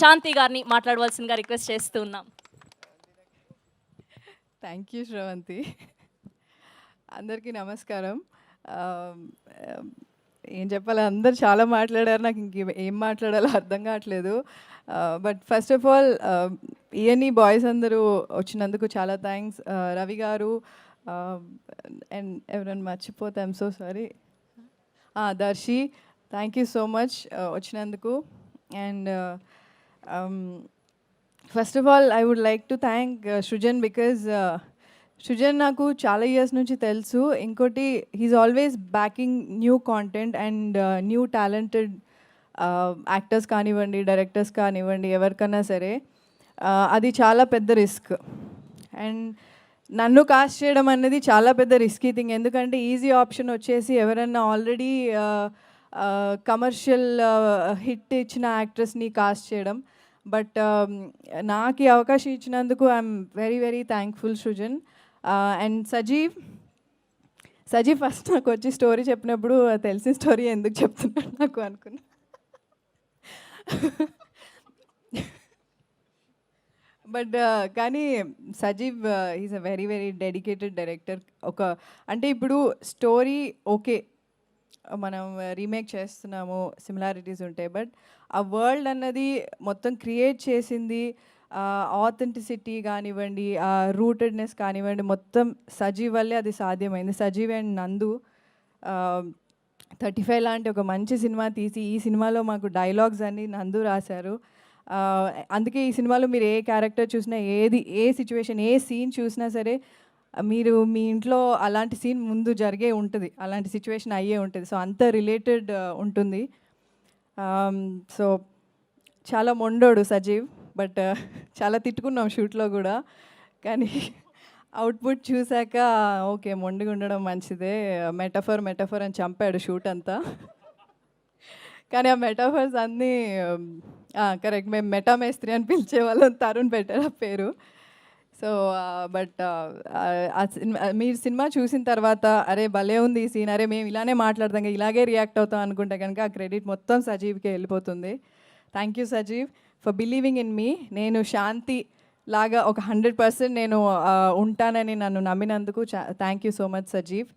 శాంతి గారిని మాట్లాడవలసిందిగా రిక్వెస్ట్ చేస్తూ ఉన్నాం. Thank you Sravanthi. అందరికీ నమస్కారం. ఏం చెప్పాలి, అందరు చాలా మాట్లాడారు, నాకు ఏం మాట్లాడాలో అర్థం కావట్లేదు. But first of all ENE boys అందరూ వచ్చినందుకు చాలా థ్యాంక్స్. రవి గారు అండ్ ఎవరైనా మర్చిపోతే I'm so sorry. Darshi, thank you so much వచ్చినందుకు. And first of all I would like to thank Srujan because Srujan నాకు చాలా ఇయర్స్ నుంచి తెలుసు. ఇంకోటి he's always backing new content and new talented actors కానివ్వండి, డైరెక్టర్స్ కానివ్వండి, ఎవరికైనా సరే అది చాలా పెద్ద రిస్క్. అండ్ నన్ను కాస్ట్ చేయడం అనేది చాలా పెద్ద రిస్కీ థింగ్. ఎందుకంటే ఈజీ ఆప్షన్ వచ్చేసి ఎవరన్నా ఆల్రెడీ కమర్షియల్ హిట్ ఇచ్చిన యాక్ట్రెస్ని కాస్ట్ చేయడం. బట్ నాకు ఈ అవకాశం ఇచ్చినందుకు I'm very very thankful Srujan. And Sajeev first నాకు వచ్చి స్టోరీ చెప్పినప్పుడు తెలిసిన స్టోరీ ఎందుకు చెప్తున్నాడు నాకు అనుకున్నా. బట్ కానీ Sajeev is a very very dedicated director. అంటే ఇప్పుడు స్టోరీ ఓకే, మనం రీమేక్ చేస్తున్నాము, సిమిలారిటీస్ ఉంటాయి, బట్ ఆ వరల్డ్ అన్నది మొత్తం క్రియేట్ చేసింది, ఆథెంటిసిటీ కానివ్వండి, ఆ రూటెడ్నెస్ కానివ్వండి, మొత్తం సజీవ్ వల్లే అది సాధ్యమైంది. సజీవ్ అండ్ నందు 35 లాంటి ఒక మంచి సినిమా తీసి ఈ సినిమాలో మాకు డైలాగ్స్ అన్నీ నందు రాశారు. అందుకే ఈ సినిమాలో మీరు ఏ క్యారెక్టర్ చూసినా, ఏ సిచ్యువేషన్, ఏ సీన్ చూసినా సరే మీరు మీ ఇంట్లో అలాంటి సీన్ ముందు జరిగే ఉంటుంది, అలాంటి సిచ్యువేషన్ అయ్యే ఉంటుంది. సో అంత రిలేటెడ్ ఉంటుంది. సో చాలా మొండోడు సజీవ్, బట్ చాలా తిట్టుకున్నాం షూట్లో కూడా. కానీ అవుట్పుట్ చూశాక ఓకే, మొండిగా ఉండడం మంచిదే, మెటఫర్ అని చంపాడు షూట్ అంతా. కానీ ఆ మెటాఫర్స్ అన్నీ కరెక్ట్. మేము మెటామేస్త్రి అని పిలిచేవాళ్ళం, తరుణ్ పెట్టారు ఆ పేరు. సో బట్ మీరు సినిమా చూసిన తర్వాత అరే భలే ఉంది ఈ సీన్, అరే మేము ఇలానే మాట్లాడతాం, ఇలాగే రియాక్ట్ అవుతాం అనుకుంటే కనుక ఆ క్రెడిట్ మొత్తం సజీవ్కే వెళ్ళిపోతుంది. Thank you Sajeev for believing in me. నేను శాంతి లాగా ఒక 100% నేను ఉంటానని నన్ను నమ్మినందుకు thank you so much Sajeev.